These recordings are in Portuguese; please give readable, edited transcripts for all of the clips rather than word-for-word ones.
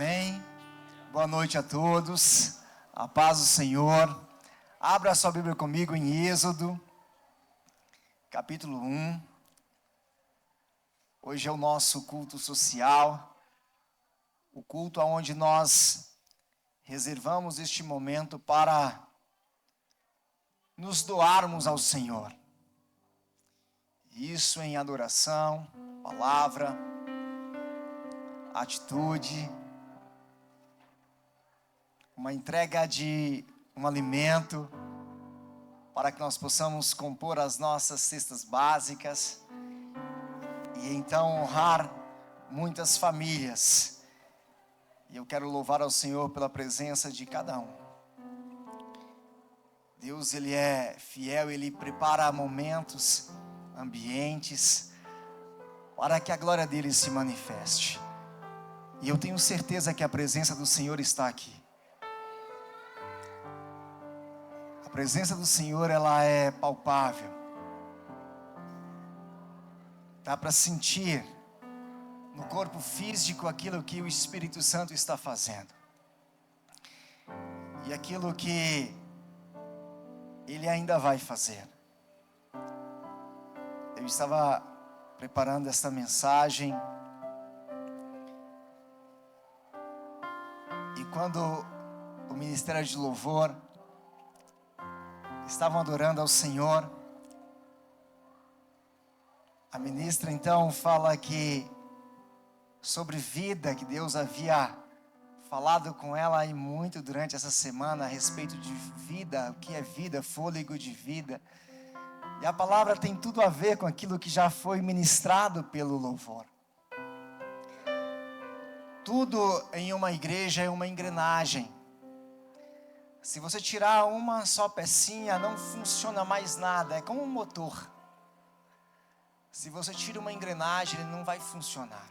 Amém. Boa noite a todos. A paz do Senhor. Abra sua Bíblia comigo em Êxodo, capítulo 1. Hoje é o nosso culto social, o culto onde nós reservamos este momento para nos doarmos ao Senhor. Isso em adoração, palavra, atitude, uma entrega de um alimento para que nós possamos compor as nossas cestas básicas e então honrar muitas famílias. E eu quero louvar ao Senhor pela presença de cada um. Deus, Ele é fiel, Ele prepara momentos, ambientes, para que a glória dEle se manifeste. E eu tenho certeza que a presença do Senhor está aqui. A presença do Senhor, ela é palpável. Dá para sentir no corpo físico aquilo que o Espírito Santo está fazendo. E aquilo que Ele ainda vai fazer. Eu estava preparando esta mensagem. E quando o Ministério de Louvor estavam adorando ao Senhor, a ministra então fala que sobre vida, que Deus havia falado com ela e muito durante essa semana a respeito de vida, o que é vida, fôlego de vida. E a palavra tem tudo a ver com aquilo que já foi ministrado pelo louvor. Tudo em uma igreja é uma engrenagem. Se você tirar uma só pecinha, não funciona mais nada. É como um motor. Se você tira uma engrenagem, ele não vai funcionar.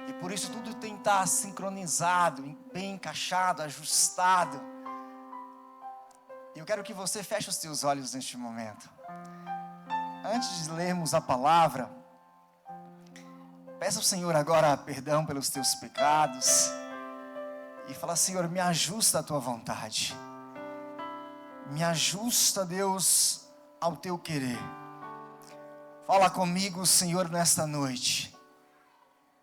E por isso tudo tem que estar sincronizado, bem encaixado, ajustado. E eu quero que você feche os teus olhos neste momento. Antes de lermos a palavra, peça ao Senhor agora perdão pelos teus pecados. E fala: Senhor, me ajusta à tua vontade. Me ajusta, Deus, ao teu querer. Fala comigo, Senhor, nesta noite.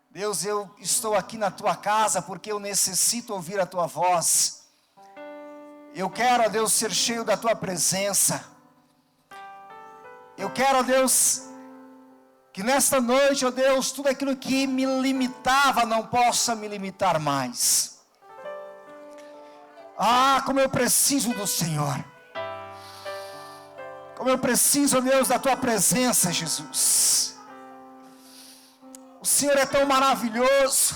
Deus, eu estou aqui na tua casa porque eu necessito ouvir a tua voz. Eu quero, Deus, ser cheio da tua presença. Eu quero, Deus, que nesta noite, ó Deus, tudo aquilo que me limitava não possa me limitar mais. Ah, como eu preciso do Senhor. Como eu preciso, Deus, da tua presença, Jesus. O Senhor é tão maravilhoso.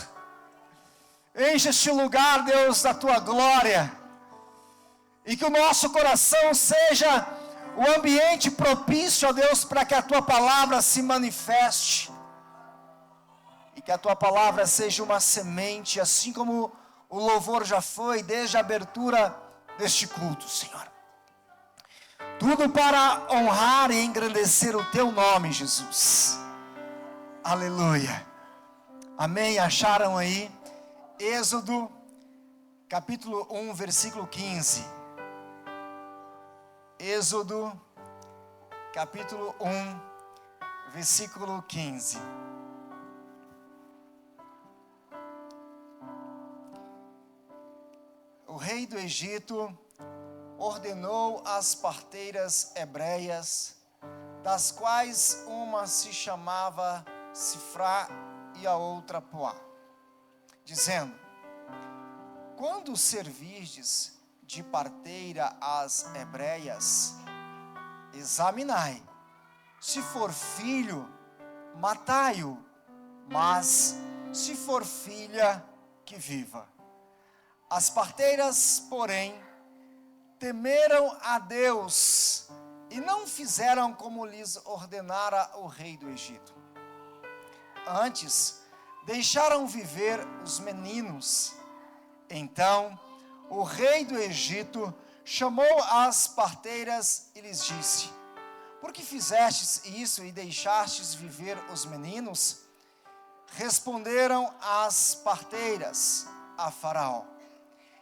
Enche este lugar, Deus, da tua glória. E que o nosso coração seja o ambiente propício, ó Deus, para que a tua palavra se manifeste. E que a tua palavra seja uma semente, assim como o louvor já foi desde a abertura deste culto, Senhor. Tudo para honrar e engrandecer o teu nome, Jesus. Aleluia. Amém. Acharam aí? Êxodo, capítulo 1, versículo 15. Êxodo, capítulo 1, versículo 15. O rei do Egito ordenou as parteiras hebreias, das quais uma se chamava Sifrá e a outra Poá, dizendo: quando servirdes de parteira às hebreias, examinai, se for filho, matai-o, mas se for filha, que viva. As parteiras, porém, temeram a Deus e não fizeram como lhes ordenara o rei do Egito. Antes, deixaram viver os meninos. Então, o rei do Egito chamou as parteiras e lhes disse: por que fizestes isso e deixastes viver os meninos? Responderam as parteiras a Faraó: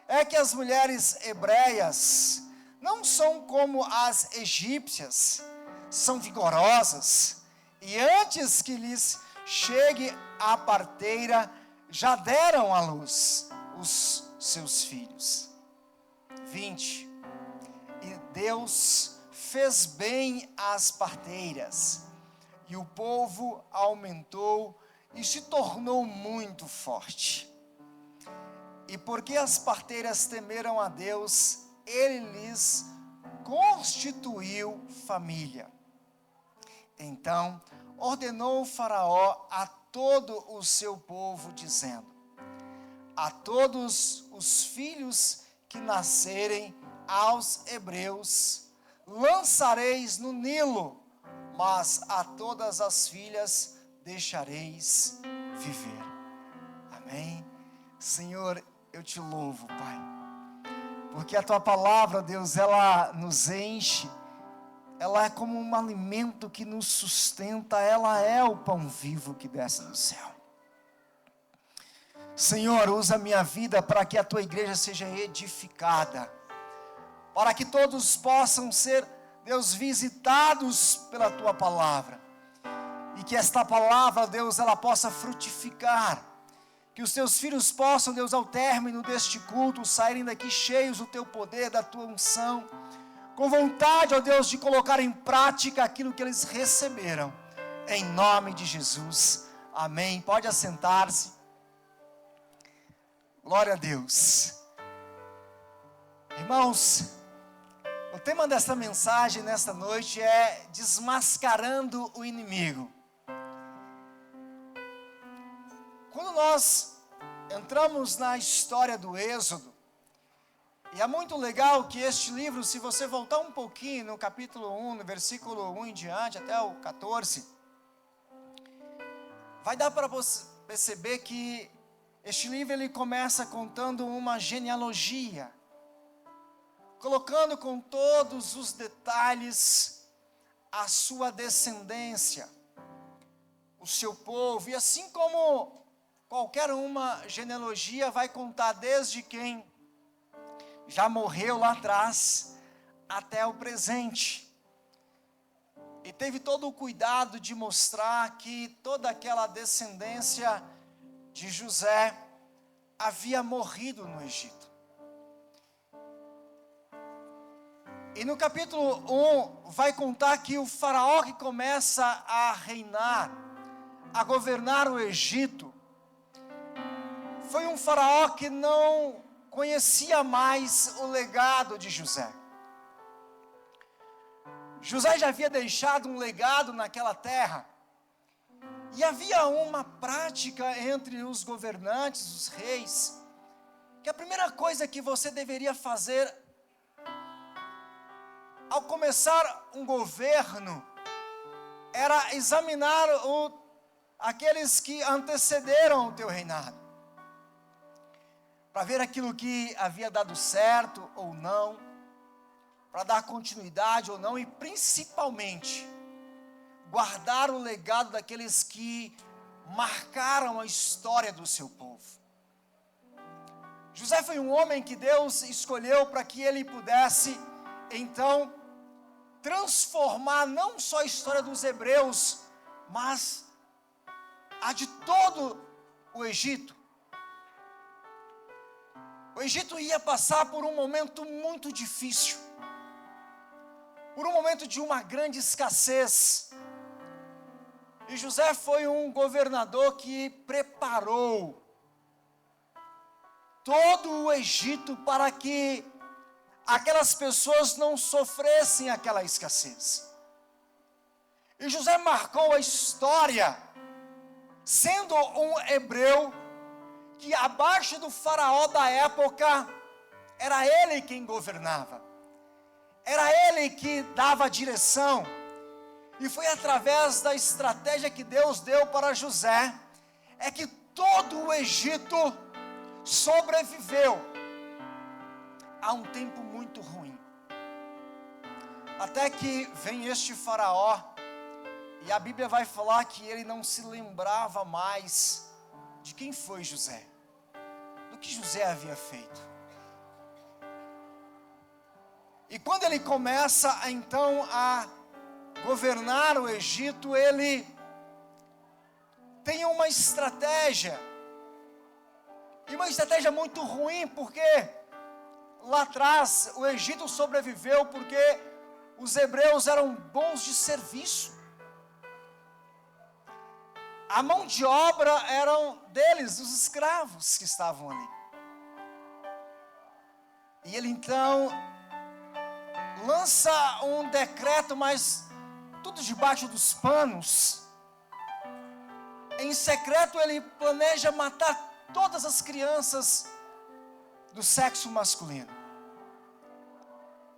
é que as mulheres hebreias não são como as egípcias, são vigorosas, e antes que lhes chegue a parteira, já deram à luz os seus filhos. 20. E Deus fez bem às parteiras, e o povo aumentou e se tornou muito forte. E porque as parteiras temeram a Deus, Ele lhes constituiu família. Então ordenou o Faraó a todo o seu povo, dizendo: a todos os filhos que nascerem aos hebreus lançareis no Nilo, mas a todas as filhas deixareis viver. Amém? Senhor, eu te louvo, Pai, porque a tua palavra, Deus, ela nos enche, ela é como um alimento que nos sustenta, ela é o pão vivo que desce do céu. Senhor, usa a minha vida para que a tua igreja seja edificada, para que todos possam ser, Deus, visitados pela tua palavra, e que esta palavra, Deus, ela possa frutificar, que os teus filhos possam, Deus, ao término deste culto, saírem daqui cheios do teu poder, da tua unção, com vontade, ó Deus, de colocar em prática aquilo que eles receberam, em nome de Jesus, amém. Pode assentar-se. Glória a Deus. Irmãos, o tema desta mensagem nesta noite é desmascarando o inimigo. Quando nós entramos na história do Êxodo, e é muito legal que este livro, se você voltar um pouquinho no capítulo 1, no versículo 1 em diante, até o 14, vai dar para você perceber que este livro ele começa contando uma genealogia, colocando com todos os detalhes a sua descendência, o seu povo, e assim como qualquer uma genealogia vai contar desde quem já morreu lá atrás até o presente. E teve todo o cuidado de mostrar que toda aquela descendência de José havia morrido no Egito. E no capítulo 1 vai contar que o faraó que começa a reinar, a governar o Egito, foi um faraó que não conhecia mais o legado de José. José já havia deixado um legado naquela terra, e havia uma prática entre os governantes, os reis, que a primeira coisa que você deveria fazer ao começar um governo era examinar aqueles que antecederam o teu reinado, para ver aquilo que havia dado certo ou não, para dar continuidade ou não, e principalmente guardar o legado daqueles que marcaram a história do seu povo. José foi um homem que Deus escolheu para que ele pudesse então transformar não só a história dos hebreus, mas a de todo o Egito. O Egito ia passar por um momento muito difícil, por um momento de uma grande escassez. E José foi um governador que preparou todo o Egito para que aquelas pessoas não sofressem aquela escassez. E José marcou a história, sendo um hebreu, que abaixo do faraó da época, era ele quem governava, era ele que dava a direção, e foi através da estratégia que Deus deu para José, é que todo o Egito sobreviveu a um tempo muito ruim, até que vem este faraó, E a Bíblia vai falar que ele não se lembrava mais de quem foi José, do que José havia feito. E quando ele começa então a governar o Egito, ele tem uma estratégia, e uma estratégia muito ruim, porque lá atrás o Egito sobreviveu porque os hebreus eram bons de serviço. A mão de obra eram deles, os escravos que estavam ali. E ele então lança um decreto, mas tudo debaixo dos panos. Em secreto ele planeja matar todas as crianças do sexo masculino.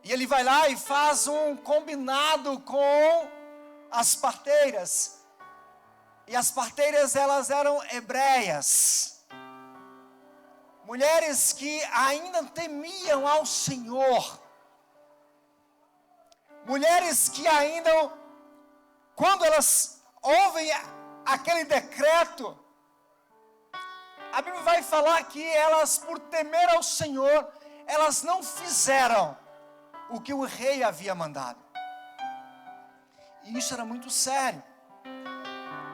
E ele vai lá e faz um combinado com as parteiras. E as parteiras, elas eram hebreias. Mulheres que ainda temiam ao Senhor. Mulheres que ainda, quando elas ouvem aquele decreto, a Bíblia vai falar que elas, por temer ao Senhor, elas não fizeram o que o rei havia mandado. E isso era muito sério.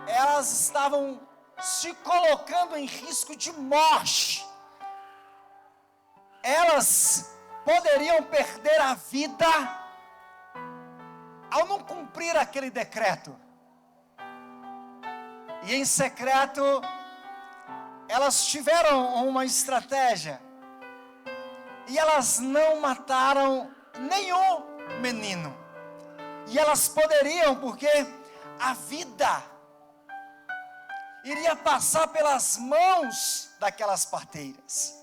Elas estavam se colocando em risco de morte. Elas poderiam perder a vida ao não cumprir aquele decreto. E em secreto, elas tiveram uma estratégia. E elas não mataram nenhum menino. E elas poderiam, porque a vida iria passar pelas mãos daquelas parteiras.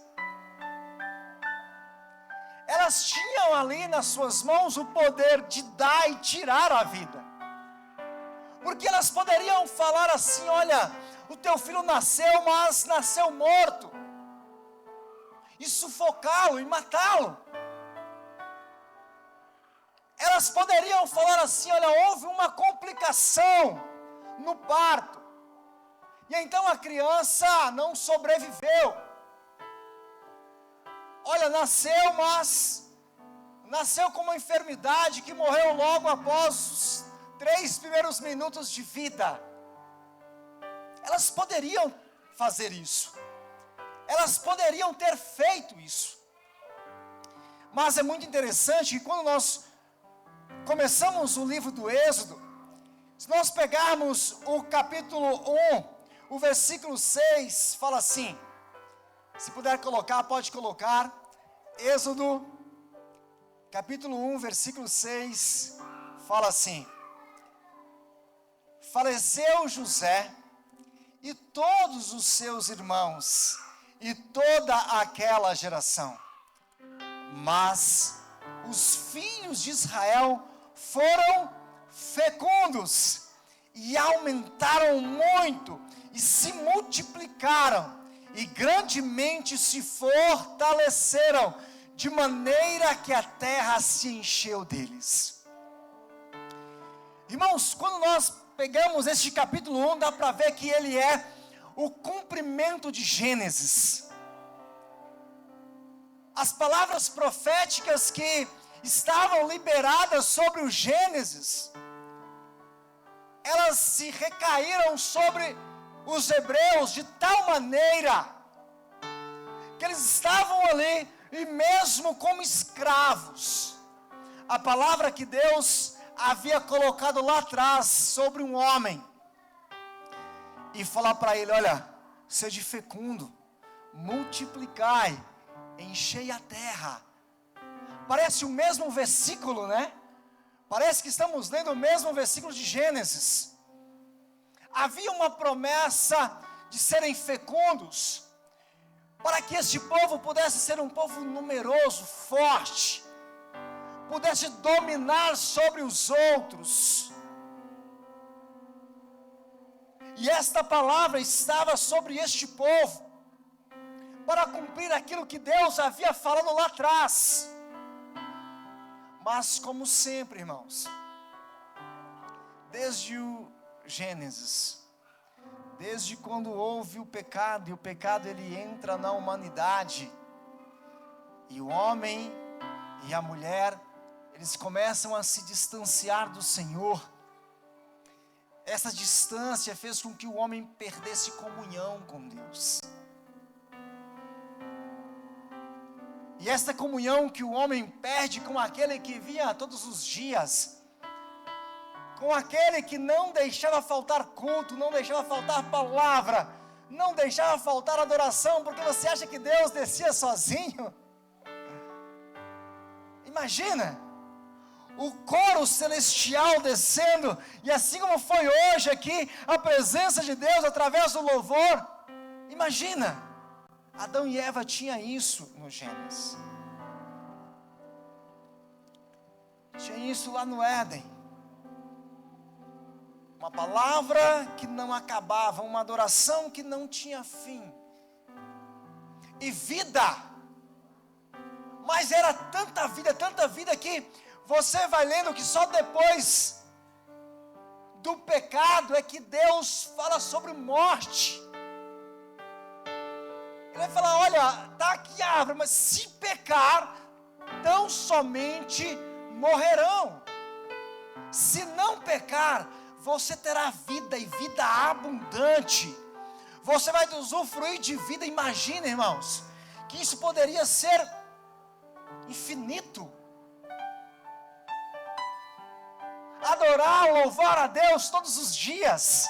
Elas tinham ali nas suas mãos o poder de dar e tirar a vida. Porque elas poderiam falar assim: olha, o teu filho nasceu, mas nasceu morto. E sufocá-lo e matá-lo. Elas poderiam falar assim: olha, houve uma complicação no parto. E então a criança não sobreviveu. Olha, nasceu com uma enfermidade que morreu logo após os 3 primeiros minutos de vida. Elas poderiam fazer isso. Elas poderiam ter feito isso. Mas é muito interessante que quando nós começamos o livro do Êxodo, se nós pegarmos o capítulo 1, o versículo 6 fala assim, se puder colocar, pode colocar, Êxodo, capítulo 1, versículo 6, fala assim: faleceu José e todos os seus irmãos e toda aquela geração, mas os filhos de Israel foram fecundos e aumentaram muito e se multiplicaram e grandemente se fortaleceram, de maneira que a terra se encheu deles. Irmãos, quando nós pegamos este capítulo 1, dá para ver que ele é o cumprimento de Gênesis. As palavras proféticas que estavam liberadas sobre o Gênesis, elas se recaíram sobre os hebreus de tal maneira que eles estavam ali, e mesmo como escravos, a palavra que Deus havia colocado lá atrás sobre um homem, e falar para ele: olha, sede fecundo, multiplicai, enchei a terra. Parece o mesmo versículo, né? Parece que estamos lendo o mesmo versículo de Gênesis. Havia uma promessa de serem fecundos, para que este povo pudesse ser um povo numeroso, forte, pudesse dominar sobre os outros. E esta palavra estava sobre este povo, para cumprir aquilo que Deus havia falado lá atrás. Mas como sempre, irmãos, desde Gênesis, desde quando houve o pecado, e o pecado ele entra na humanidade, e o homem e a mulher, eles começam a se distanciar do Senhor. Essa distância fez com que o homem perdesse comunhão com Deus. E esta comunhão que o homem perde com aquele que via todos os dias, com aquele que não deixava faltar culto, não deixava faltar palavra, não deixava faltar adoração, porque você acha que Deus descia sozinho? Imagina, o coro celestial descendo, e assim como foi hoje aqui, a presença de Deus através do louvor. Imagina, Adão e Eva tinham isso no Gênesis. Tinha isso lá no Éden. Uma palavra que não acabava, uma adoração que não tinha fim. E vida. Mas era tanta vida que você vai lendo que só depois do pecado é que Deus fala sobre morte. Ele vai falar, olha, está aqui a árvore, mas se pecar, tão somente morrerão. Se não pecar, você terá vida, e vida abundante. Você vai usufruir de vida. Imagina, irmãos, que isso poderia ser infinito. Adorar, louvar a Deus todos os dias.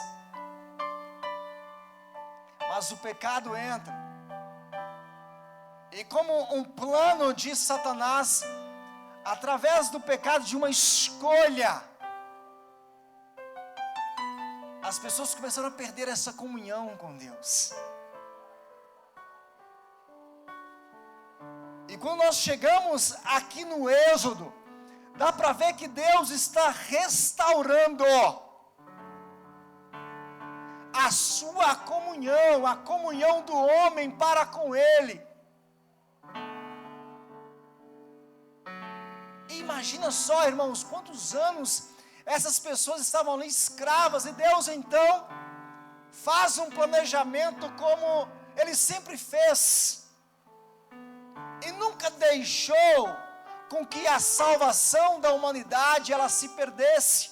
Mas o pecado entra. E como um plano de Satanás, através do pecado, de uma escolha, as pessoas começaram a perder essa comunhão com Deus. E quando nós chegamos aqui no Êxodo, dá para ver que Deus está restaurando a sua comunhão, a comunhão do homem para com Ele. E imagina só, irmãos, quantos anos essas pessoas estavam ali escravas, e Deus então faz um planejamento como Ele sempre fez, e nunca deixou com que a salvação da humanidade ela se perdesse.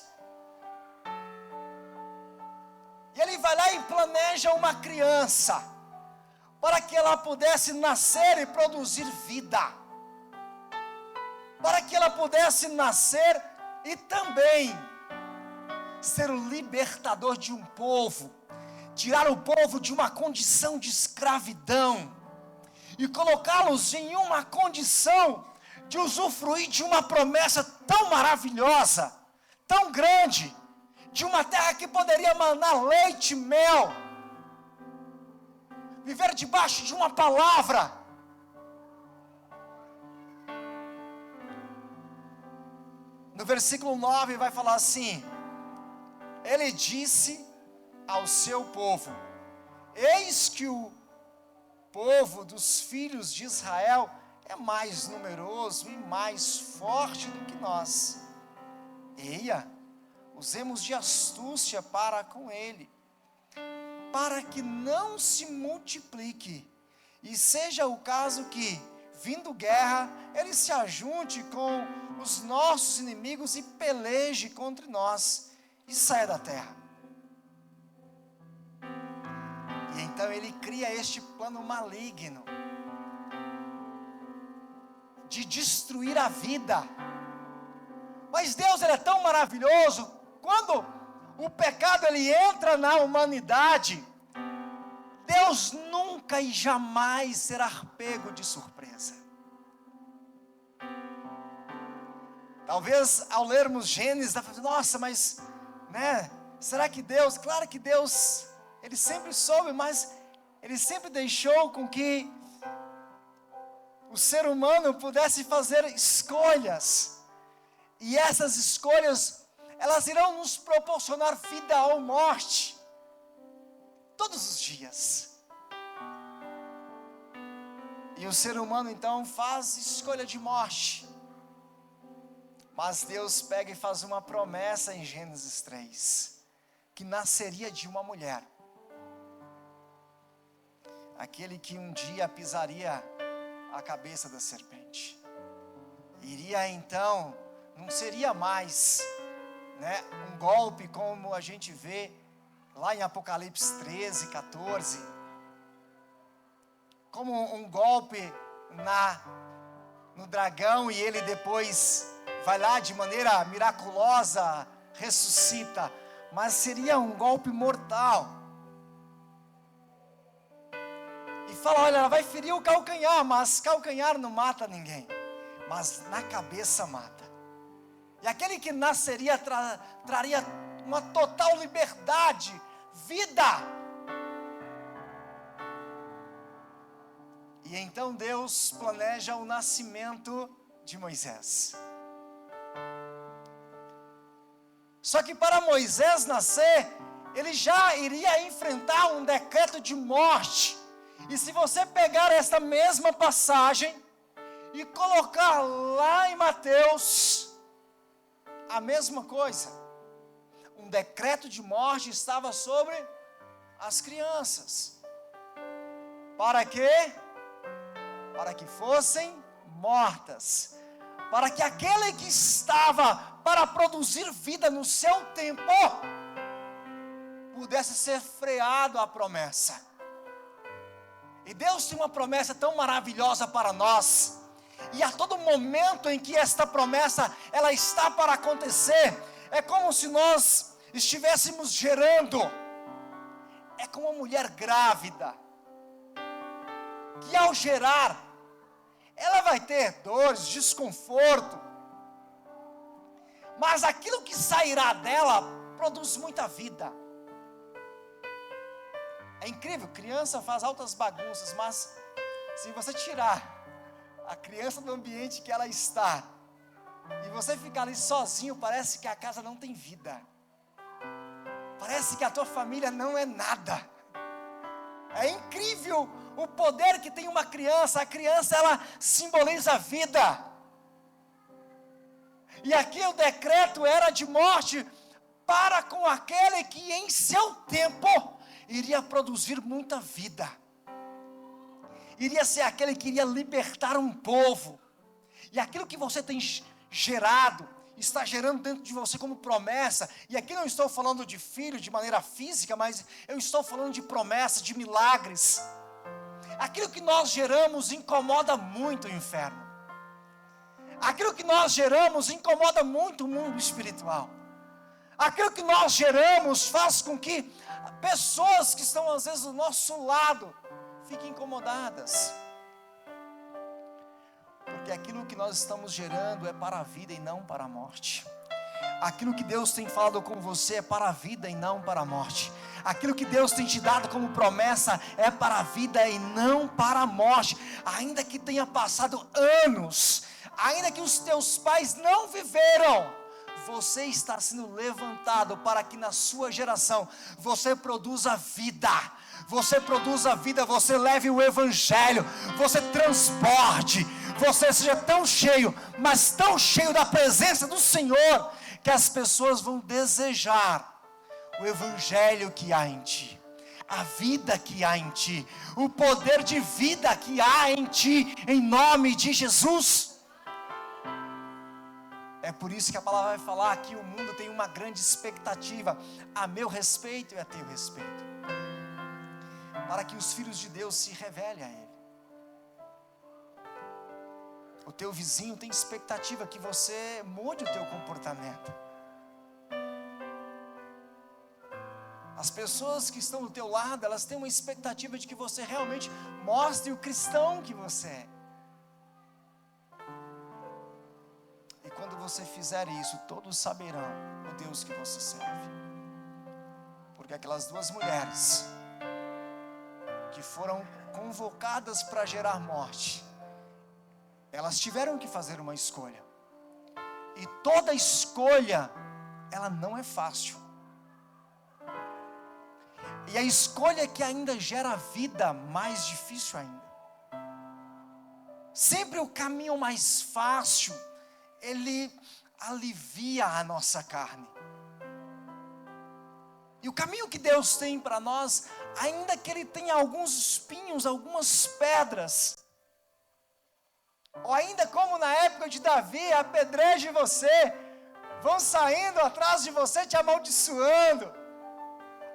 E Ele vai lá e planeja uma criança, para que ela pudesse nascer e produzir vida, para que ela pudesse nascer e também ser o libertador de um povo, tirar o povo de uma condição de escravidão, e colocá-los em uma condição de usufruir de uma promessa tão maravilhosa, tão grande, de uma terra que poderia manar leite e mel, viver debaixo de uma palavra. No versículo 9 vai falar assim: Ele disse ao seu povo: eis que o povo dos filhos de Israel é mais numeroso e mais forte do que nós. Eia, usemos de astúcia para com ele, para que não se multiplique, e seja o caso que, vindo guerra, ele se ajunte com os nossos inimigos e peleje contra nós, e saia da terra. E então ele cria este plano maligno de destruir a vida. Mas Deus, ele é tão maravilhoso. Quando o pecado ele entra na humanidade, Deus nunca e jamais será pego de surpresa. Talvez ao lermos Gênesis, nossa, mas, será que Deus? Claro que Deus, Ele sempre soube, mas Ele sempre deixou com que o ser humano pudesse fazer escolhas. E essas escolhas, elas irão nos proporcionar vida ou morte, todos os dias. E o ser humano então faz escolha de morte. Mas Deus pega e faz uma promessa em Gênesis 3. que nasceria de uma mulher. Aquele que um dia pisaria a cabeça da serpente. Iria então, não seria mais, um golpe como a gente vê lá em Apocalipse 13, 14. Como um golpe no dragão e ele depois vai lá de maneira miraculosa, ressuscita. Mas seria um golpe mortal. E fala, olha, ela vai ferir o calcanhar, mas calcanhar não mata ninguém. Mas na cabeça mata. E aquele que nasceria traria uma total liberdade, vida. E então Deus planeja o nascimento de Moisés. Só que para Moisés nascer, ele já iria enfrentar um decreto de morte. E se você pegar esta mesma passagem e colocar lá em Mateus, a mesma coisa. Um decreto de morte estava sobre as crianças. Para quê? Para que fossem mortas. Para que aquele que estava para produzir vida no seu tempo, pudesse ser freado a promessa. E Deus tem uma promessa tão maravilhosa para nós. E a todo momento em que esta promessa, ela está para acontecer, é como se nós estivéssemos gerando. É como uma mulher grávida, que ao gerar, ela vai ter dores, desconforto. Mas aquilo que sairá dela, produz muita vida. É incrível, criança faz altas bagunças, mas se você tirar a criança do ambiente que ela está, e você ficar ali sozinho, parece que a casa não tem vida. Parece que a tua família não é nada. É incrível o poder que tem uma criança. A criança, ela simboliza a vida. E aqui o decreto era de morte para com aquele que em seu tempo iria produzir muita vida. Iria ser aquele que iria libertar um povo. E aquilo que você tem gerado, está gerando dentro de você como promessa. E aqui não estou falando de filho de maneira física, mas eu estou falando de promessa, de milagres. Aquilo que nós geramos incomoda muito o inferno. Aquilo que nós geramos incomoda muito o mundo espiritual. Aquilo que nós geramos faz com que pessoas que estão às vezes do nosso lado fiquem incomodadas. Porque aquilo que nós estamos gerando é para a vida e não para a morte. Aquilo que Deus tem falado com você é para a vida e não para a morte. Aquilo que Deus tem te dado como promessa é para a vida e não para a morte. Ainda que tenha passado anos, ainda que os teus pais não viveram, você está sendo levantado para que na sua geração você produza vida. Você produza vida, você leve o evangelho, você transporte, você seja tão cheio, mas tão cheio da presença do Senhor, que as pessoas vão desejar o evangelho que há em ti, a vida que há em ti, o poder de vida que há em ti, em nome de Jesus. É por isso que a palavra vai falar que o mundo tem uma grande expectativa a meu respeito e a teu respeito, para que os filhos de Deus se revelem a Ele. O teu vizinho tem expectativa que você mude o teu comportamento. As pessoas que estão do teu lado, elas têm uma expectativa de que você realmente mostre o cristão que você é. E quando você fizer isso, todos saberão o Deus que você serve. Porque aquelas duas mulheres que foram convocadas para gerar morte, elas tiveram que fazer uma escolha. E toda escolha, ela não é fácil. E a escolha que ainda gera vida, mais difícil ainda. Sempre o caminho mais fácil, ele alivia a nossa carne. E o caminho que Deus tem para nós, ainda que ele tenha alguns espinhos, algumas pedras, ou ainda como na época de Davi, apedreje você, vão saindo atrás de você te amaldiçoando,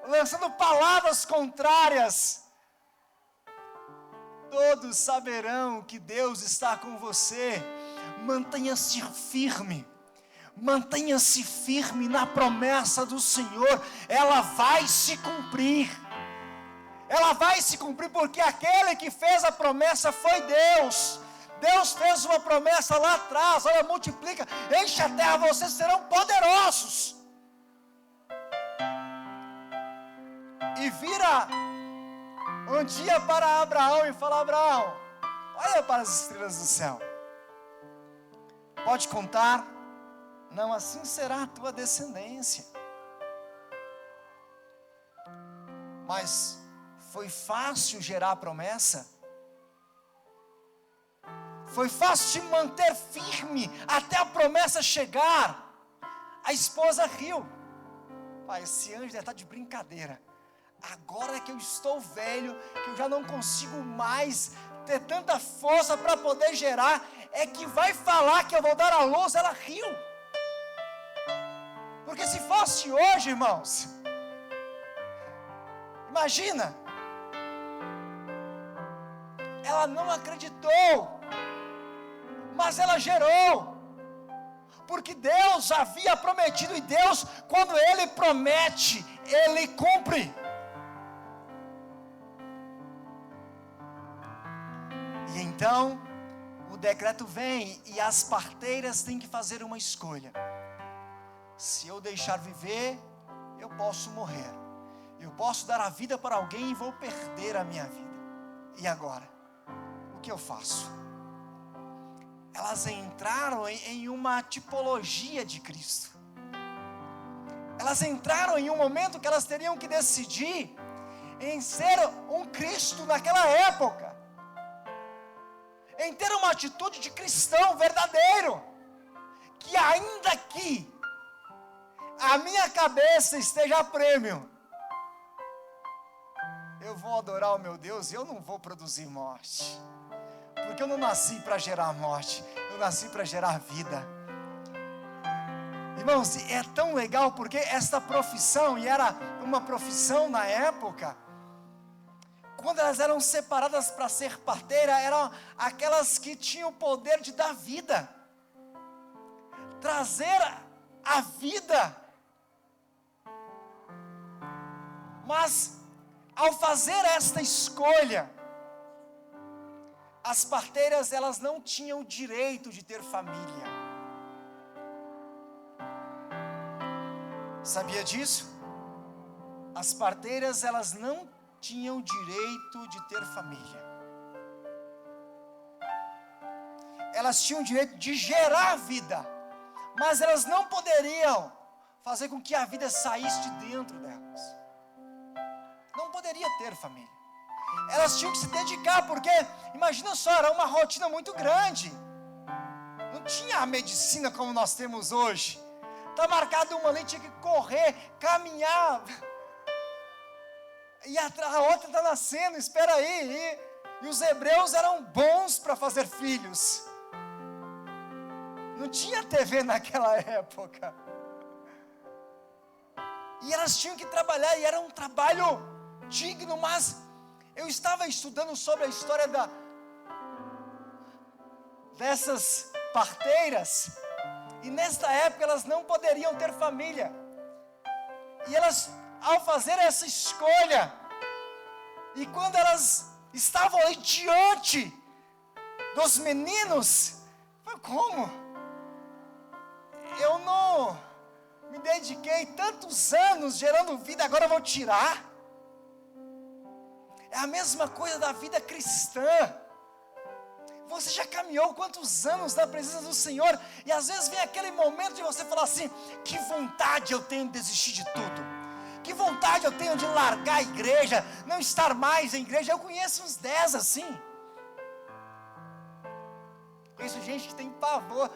lançando palavras contrárias, todos saberão que Deus está com você. Mantenha-se firme. Mantenha-se firme na promessa do Senhor. Ela vai se cumprir. Ela vai se cumprir porque aquele que fez a promessa foi Deus. Deus fez uma promessa lá atrás. Olha, multiplica, enche a terra, vocês serão poderosos. E vira um dia para Abraão e fala: Abraão, olha para as estrelas do céu. Pode contar? Não, assim será a tua descendência. Mas foi fácil gerar a promessa? Foi fácil te manter firme até a promessa chegar? A esposa riu. Pai, esse anjo deve estar de brincadeira. Agora que eu estou velho, que eu já não consigo mais ter tanta força para poder gerar, é que vai falar que eu vou dar a luz. Ela riu. Porque se fosse hoje, irmãos, imagina, ela não acreditou, mas ela gerou, porque Deus havia prometido, e Deus, quando Ele promete, Ele cumpre. E então, o decreto vem, e as parteiras têm que fazer uma escolha. Se eu deixar viver, eu posso morrer. Eu posso dar a vida para alguém e vou perder a minha vida. E agora? O que eu faço? Elas entraram em uma tipologia de Cristo. Elas entraram em um momento que elas teriam que decidir em ser um Cristo naquela época. Em ter uma atitude de cristão verdadeiro. Que ainda que a minha cabeça esteja a prêmio, eu vou adorar o meu Deus e eu não vou produzir morte, porque eu não nasci para gerar morte, eu nasci para gerar vida. Irmãos, é tão legal porque esta profissão, e era uma profissão na época, quando elas eram separadas para ser parteira, eram aquelas que tinham o poder de dar vida, trazer a vida. Mas, ao fazer esta escolha, as parteiras, elas não tinham o direito de ter família. Sabia disso? As parteiras, elas não tinham o direito de ter família. Elas tinham o direito de gerar vida, mas elas não poderiam fazer com que a vida saísse de dentro delas. Não poderia ter família. Elas tinham que se dedicar, porque, imagina só, era uma rotina muito grande. Não tinha a medicina como nós temos hoje. Está marcado uma ali, tinha que correr, caminhar. E a outra está nascendo, espera aí. E os hebreus eram bons para fazer filhos. Não tinha TV naquela época. E elas tinham que trabalhar, e era um trabalho digno, mas eu estava estudando sobre a história dessas parteiras, e nesta época elas não poderiam ter família, e elas, ao fazer essa escolha, e quando elas estavam ali diante dos meninos, foi como? Eu não me dediquei tantos anos gerando vida, agora eu vou tirar? É a mesma coisa da vida cristã. Você já caminhou quantos anos na presença do Senhor, e às vezes vem aquele momento de você falar assim: que vontade eu tenho de desistir de tudo, que vontade eu tenho de largar a igreja, não estar mais em igreja. Eu conheço uns 10 assim. Conheço gente que tem pavor,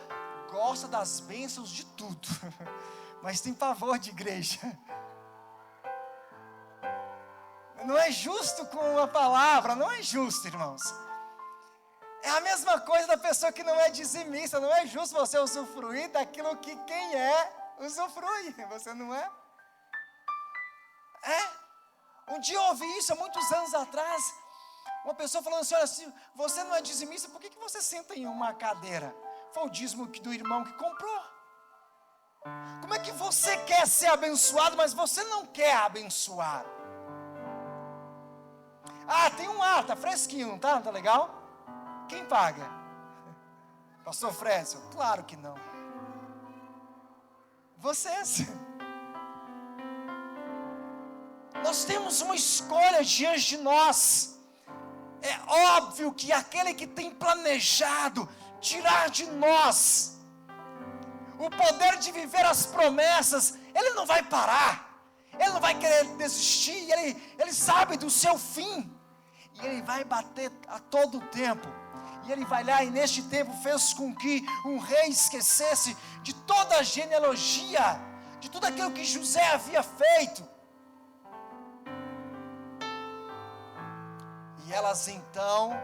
gosta das bênçãos de tudo, mas tem pavor de igreja. Não é justo com a palavra, não é justo, irmãos. É a mesma coisa da pessoa que não é dizimista. Não é justo você usufruir daquilo que quem é, usufrui. Você não é? Um dia eu ouvi isso há muitos anos atrás. Uma pessoa falando assim, olha, se você não é dizimista, por que você senta em uma cadeira? Foi o dízimo do irmão que comprou. Como é que você quer ser abençoado, mas você não quer abençoar? Tem um ar, tá fresquinho, não tá? Não tá legal? Quem paga? Pastor Frécio? Claro que não. Vocês. Nós temos uma escolha diante de nós. É óbvio que aquele que tem planejado tirar de nós o poder de viver as promessas, ele não vai parar, ele não vai querer desistir, ele sabe do seu fim, e ele vai bater a todo tempo, e ele vai lá, e neste tempo fez com que um rei esquecesse de toda a genealogia, de tudo aquilo que José havia feito. E elas então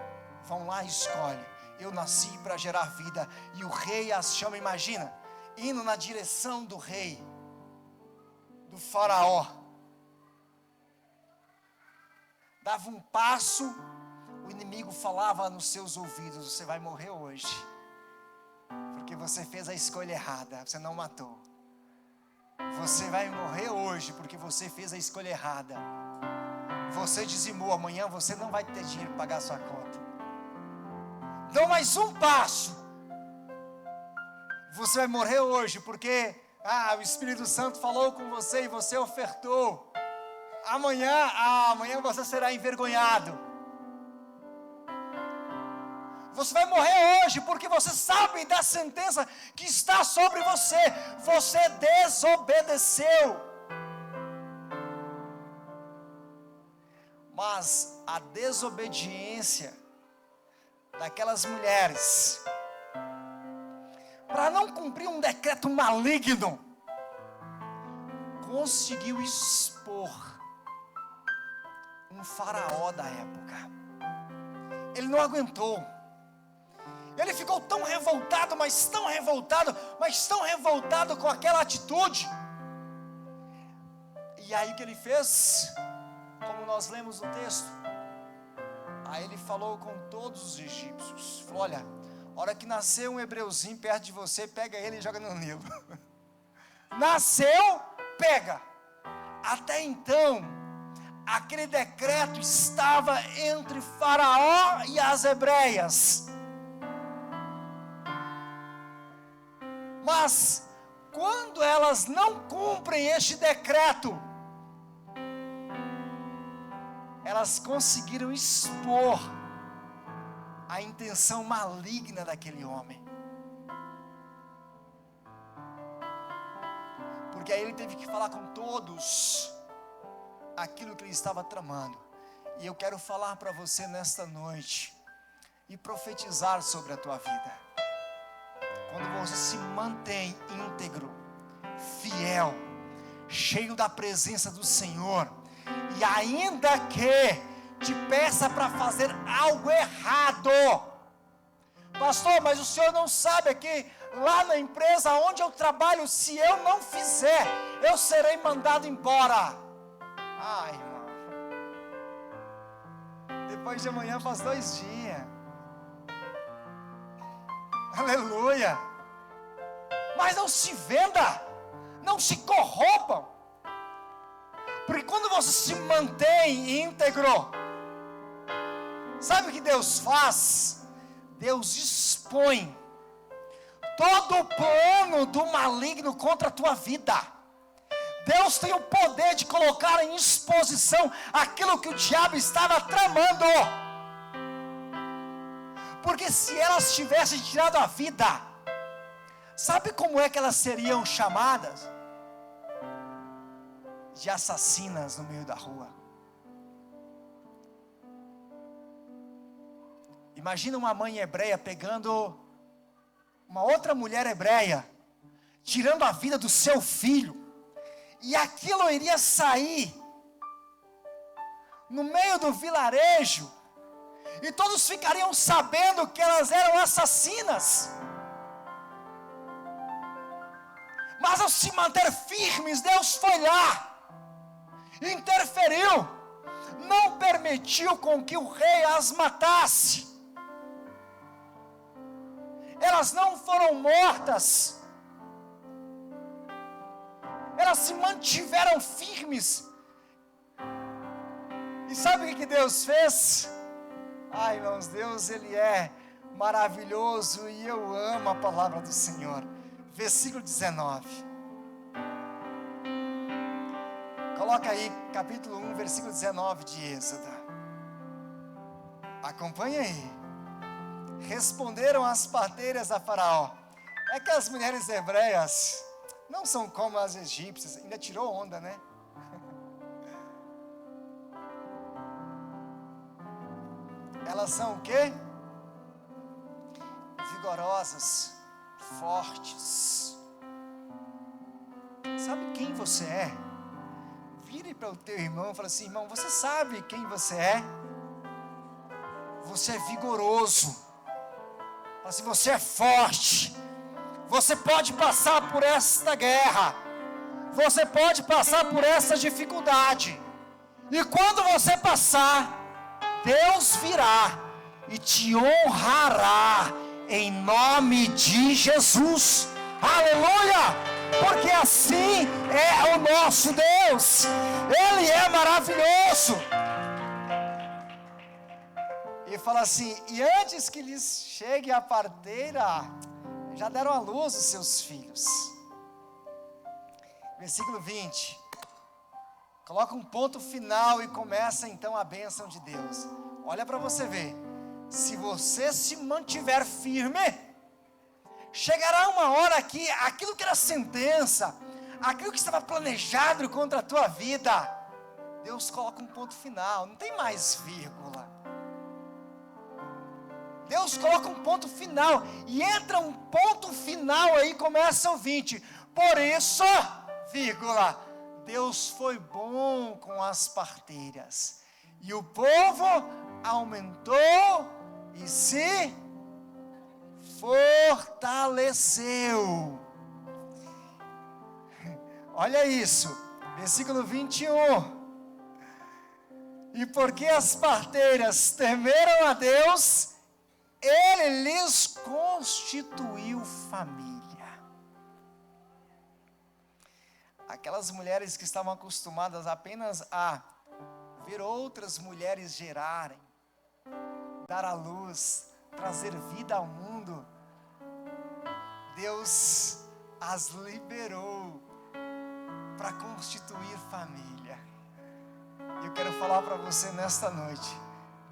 vão lá e escolhem, eu nasci para gerar vida, e o rei as chama, imagina, indo na direção do rei, do faraó, dava um passo, o inimigo falava nos seus ouvidos, você vai morrer hoje, porque você fez a escolha errada, você não matou, você vai morrer hoje, porque você fez a escolha errada, você dizimou, amanhã você não vai ter dinheiro para pagar a sua conta, dão mais um passo, você vai morrer hoje, porque o Espírito Santo falou com você e você ofertou. Amanhã você será envergonhado. Você vai morrer hoje, porque você sabe da sentença que está sobre você. Você desobedeceu. Mas a desobediência daquelas mulheres, para não cumprir um decreto maligno, conseguiu expor um faraó da época. Ele não aguentou. Ele ficou tão revoltado, mas tão revoltado com aquela atitude. E aí o que ele fez? Como nós lemos no texto, aí ele falou com todos os egípcios, falou, olha, a hora que nascer um hebreuzinho perto de você, pega ele e joga no Nilo. Nasceu, pega. Até então, aquele decreto estava entre Faraó e as hebreias. Mas, quando elas não cumprem este decreto, elas conseguiram expor a intenção maligna daquele homem. Porque aí ele teve que falar com todos aquilo que ele estava tramando. E eu quero falar para você nesta noite e profetizar sobre a tua vida. Quando você se mantém íntegro, fiel, cheio da presença do Senhor, e ainda que te peça para fazer algo errado, pastor, mas o senhor não sabe que lá na empresa onde eu trabalho, se eu não fizer, eu serei mandado embora. Irmão, depois de amanhã faz 2 dias. Aleluia. Mas não se venda, não se corrompam, porque quando você se mantém íntegro, sabe o que Deus faz? Deus expõe todo o plano do maligno contra a tua vida. Deus tem o poder de colocar em exposição aquilo que o diabo estava tramando. Porque se elas tivessem tirado a vida, sabe como é que elas seriam chamadas? De assassinas no meio da rua. Imagina uma mãe hebreia pegando uma outra mulher hebreia, tirando a vida do seu filho, e aquilo iria sair no meio do vilarejo, e todos ficariam sabendo que elas eram assassinas. Mas ao se manter firmes, Deus foi lá, interferiu, não permitiu com que o rei as matasse. Elas não foram mortas, elas se mantiveram firmes. E sabe o que Deus fez? Ai, irmãos, Deus, Ele é maravilhoso e eu amo a palavra do Senhor. Versículo 19. Coloca aí, capítulo 1, versículo 19 de Êxodo. Acompanhe aí. Responderam as parteiras a Faraó. É que as mulheres hebreias não são como as egípcias. Ainda tirou onda, né? Elas são o quê? Vigorosas, fortes. Sabe quem você é? Vire para o teu irmão e fala assim: irmão, você sabe quem você é? Você é vigoroso. Fala assim: você é forte. Você pode passar por esta guerra. Você pode passar por essa dificuldade. E quando você passar, Deus virá e te honrará em nome de Jesus. Aleluia! Porque assim é o nosso Deus. Ele é maravilhoso. E fala assim: e antes que lhes chegue a parteira, já deram à luz os seus filhos. Versículo 20. Coloca um ponto final e começa então a bênção de Deus. Olha para você ver. Se você se mantiver firme, chegará uma hora que aquilo que era sentença, aquilo que estava planejado contra a tua vida, Deus coloca um ponto final, não tem mais vírgula. Deus coloca um ponto final, e entra um ponto final aí, começa o 20. Por isso, vírgula, Deus foi bom com as parteiras, e o povo aumentou e se fortaleceu. Olha isso, versículo 21. E porque as parteiras temeram a Deus, Ele lhes constituiu família. Aquelas mulheres que estavam acostumadas apenas a ver outras mulheres gerarem, dar à luz, trazer vida ao mundo, Deus as liberou para constituir família. E eu quero falar para você nesta noite: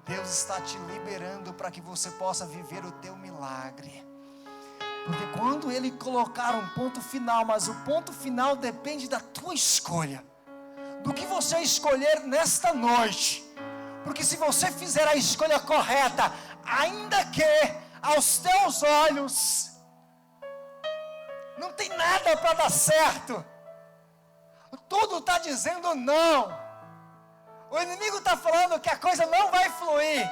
Deus está te liberando para que você possa viver o teu milagre. Porque quando Ele colocar um ponto final, mas o ponto final depende da tua escolha, do que você escolher nesta noite. Porque se você fizer a escolha correta, ainda que aos teus olhos não tem nada para dar certo, tudo está dizendo não, o inimigo está falando que a coisa não vai fluir.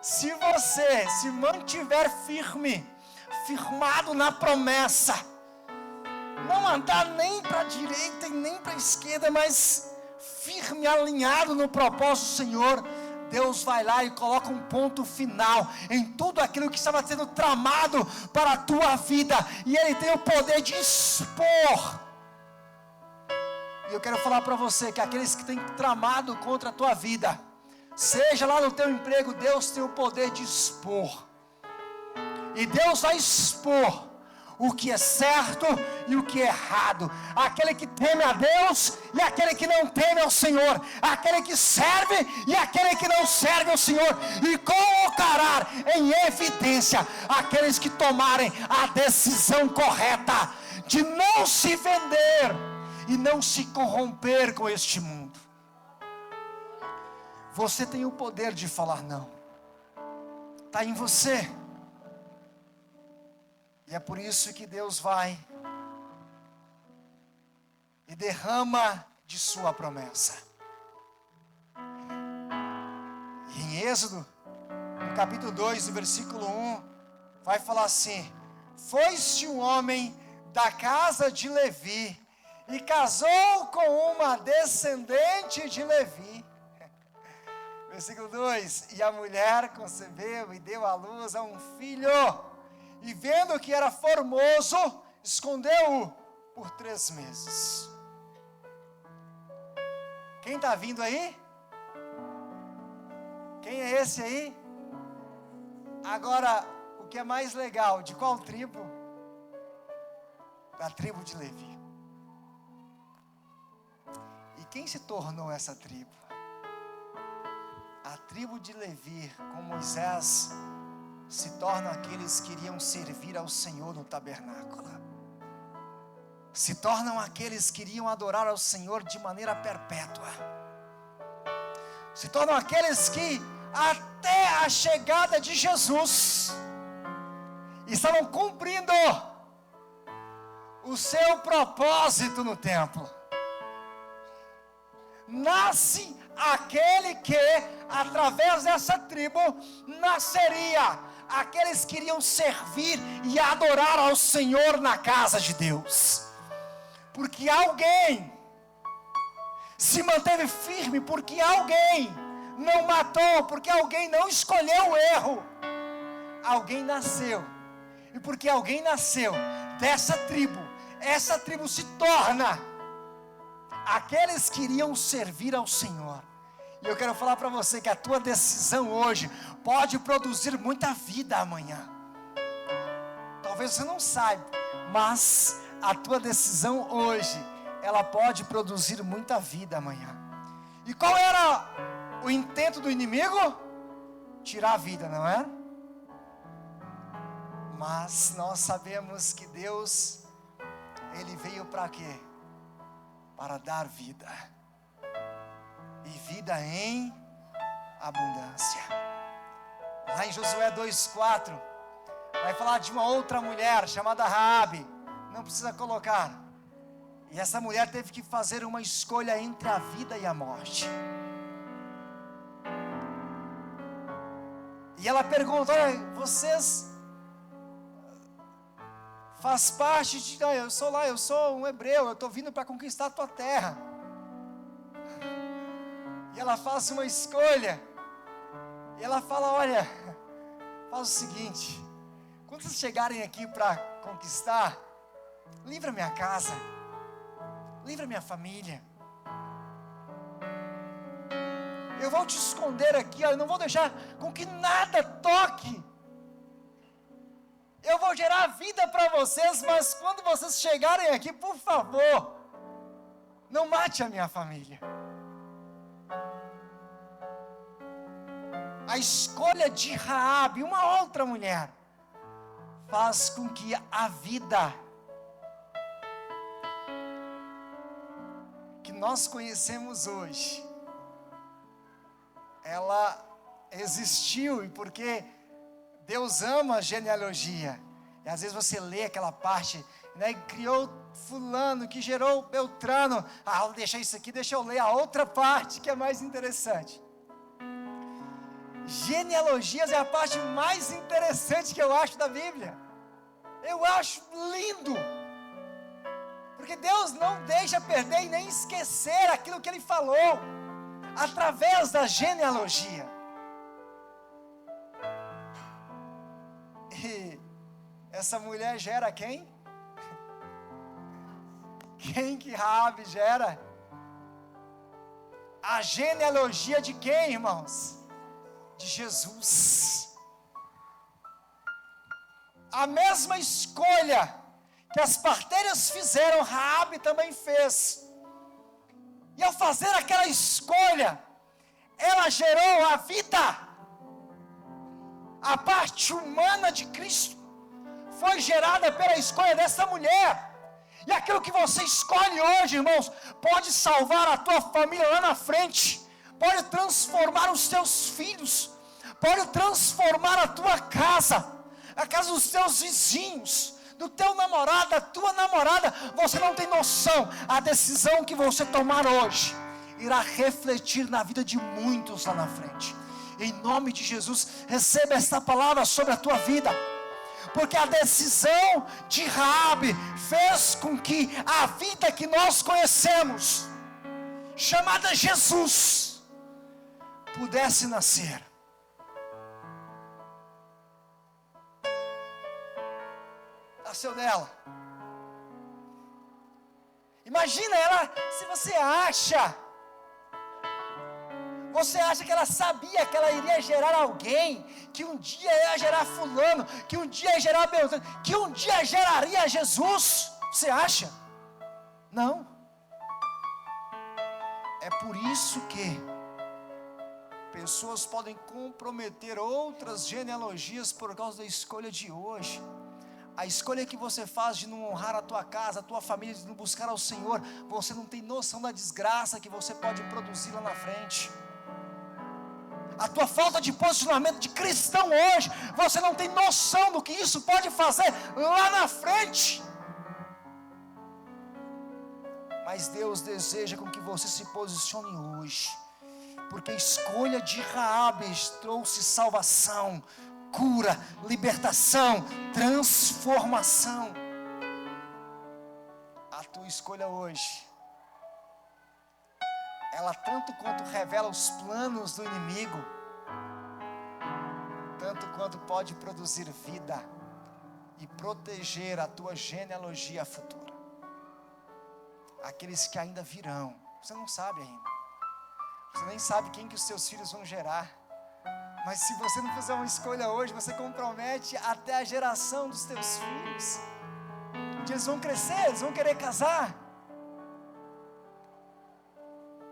Se você se mantiver firme, firmado na promessa, não andar nem para a direita e nem para a esquerda, mas firme, alinhado no propósito do Senhor, Deus vai lá e coloca um ponto final em tudo aquilo que estava sendo tramado para a tua vida, e Ele tem o poder de expor. E eu quero falar para você que aqueles que têm tramado contra a tua vida, seja lá no teu emprego, Deus tem o poder de expor. E Deus vai expor o que é certo e o que é errado. Aquele que teme a Deus e aquele que não teme ao Senhor. Aquele que serve e aquele que não serve ao Senhor. E colocará em evidência aqueles que tomarem a decisão correta de não se vender e não se corromper com este mundo. Você tem o poder de falar não. Está em você. E é por isso que Deus vai e derrama de sua promessa. Êxodo, no capítulo 2, no versículo 1, vai falar assim: foi-se um homem da casa de Levi, e casou com uma descendente de Levi. Versículo 2: e a mulher concebeu e deu à luz a um filho, e vendo que era formoso, escondeu-o por 3 meses. Quem está vindo aí? Quem é esse aí? Agora, o que é mais legal, de qual tribo? Da tribo de Levi. E quem se tornou essa tribo? A tribo de Levi, com Moisés, se tornam aqueles que iriam servir ao Senhor no tabernáculo. Se tornam aqueles que iriam adorar ao Senhor de maneira perpétua. Se tornam aqueles que, até a chegada de Jesus, estavam cumprindo o seu propósito no templo. Nasce aquele que, através dessa tribo, nasceria aqueles que iriam servir e adorar ao Senhor na casa de Deus. Porque alguém se manteve firme, porque alguém não matou, porque alguém não escolheu o erro. Alguém nasceu, e porque alguém nasceu dessa tribo, essa tribo se torna aqueles que iriam servir ao Senhor. E eu quero falar para você que a tua decisão hoje pode produzir muita vida amanhã. Talvez você não saiba, mas a tua decisão hoje, ela pode produzir muita vida amanhã. E qual era o intento do inimigo? Tirar a vida, não é? Mas nós sabemos que Deus, Ele veio para quê? Para dar vida. E vida em abundância. Lá em Josué 2,4, vai falar de uma outra mulher chamada Raabe. Não precisa colocar. E essa mulher teve que fazer uma escolha entre a vida e a morte. E ela pergunta: olha, vocês faz parte de... eu sou um hebreu, eu estou vindo para conquistar a tua terra. E ela faz uma escolha. E ela fala: olha, faz o seguinte, quando vocês chegarem aqui para conquistar, livra minha casa, livra minha família. Eu vou te esconder aqui, eu não vou deixar com que nada toque. Eu vou gerar vida para vocês, mas quando vocês chegarem aqui, por favor, não mate a minha família. A escolha de Raabe, uma outra mulher, faz com que a vida que nós conhecemos hoje, ela existiu, e porque Deus ama a genealogia, e às vezes você lê aquela parte, né, criou fulano, que gerou Beltrano, vou deixar isso aqui, deixa eu ler a outra parte, que é mais interessante. Genealogias é a parte mais interessante que eu acho da Bíblia. Eu acho lindo, porque Deus não deixa perder e nem esquecer aquilo que Ele falou, através da genealogia. E essa mulher gera quem? Quem que Raabe gera? A genealogia de quem, irmãos? De Jesus. A mesma escolha que as parteiras fizeram, Raabe também fez. E ao fazer aquela escolha, ela gerou a vida. A parte humana de Cristo foi gerada pela escolha dessa mulher. E aquilo que você escolhe hoje, irmãos, pode salvar a tua família lá na frente, pode transformar os teus filhos, pode transformar a tua casa, a casa dos teus vizinhos, do teu namorado, da tua namorada. Você não tem noção, a decisão que você tomar hoje irá refletir na vida de muitos lá na frente. Em nome de Jesus, receba esta palavra sobre a tua vida. Porque a decisão de Raabe fez com que a vida que nós conhecemos, chamada Jesus, pudesse nascer. Nasceu dela. Imagina ela, se você acha que ela sabia que ela iria gerar alguém, que um dia ia gerar fulano, que um dia ia gerar Beltrano, que um dia geraria Jesus? Você acha? Não. É por isso que pessoas podem comprometer outras genealogias por causa da escolha de hoje. A escolha que você faz de não honrar a tua casa, a tua família, de não buscar ao Senhor, você não tem noção da desgraça que você pode produzir lá na frente. A tua falta de posicionamento de cristão hoje, você não tem noção do que isso pode fazer lá na frente. Mas Deus deseja com que você se posicione hoje, porque a escolha de Raabe trouxe salvação, cura, libertação, transformação. A tua escolha hoje, ela tanto quanto revela os planos do inimigo, tanto quanto pode produzir vida e proteger a tua genealogia futura. Aqueles que ainda virão, você não sabe ainda, você nem sabe quem que os seus filhos vão gerar, mas se você não fizer uma escolha hoje, você compromete até a geração dos teus filhos. Um dia eles vão crescer, eles vão querer casar.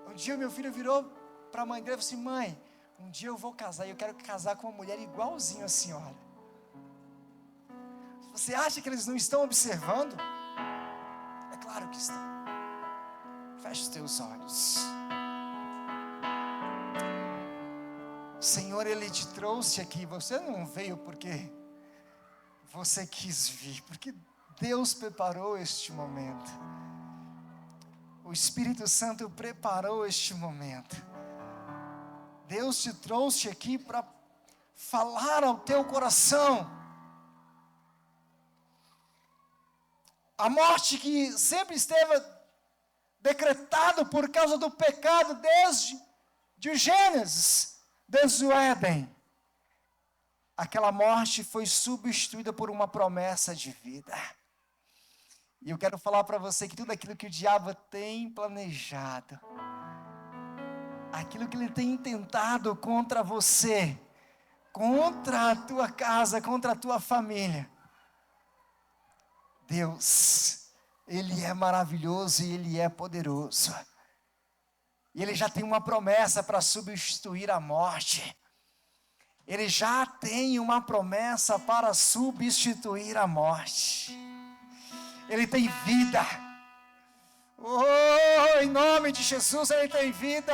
Um dia meu filho virou para a mãe dele e falou assim: mãe, um dia eu vou casar e eu quero casar com uma mulher igualzinha a senhora. Você acha que eles não estão observando? É claro que estão. Feche os teus olhos. O Senhor, Ele te trouxe aqui. Você não veio porque você quis vir, porque Deus preparou este momento. O Espírito Santo preparou este momento. Deus te trouxe aqui para falar ao teu coração. A morte que sempre esteve decretado por causa do pecado desde o Gênesis, desde o Éden. Aquela morte foi substituída por uma promessa de vida. E eu quero falar para você que tudo aquilo que o diabo tem planejado, aquilo que ele tem intentado contra você, contra a tua casa, contra a tua família, Deus, Ele é maravilhoso e Ele é poderoso. E Ele já tem uma promessa para substituir a morte. Ele já tem uma promessa para substituir a morte. Ele tem vida. Oh, em nome de Jesus, Ele tem vida.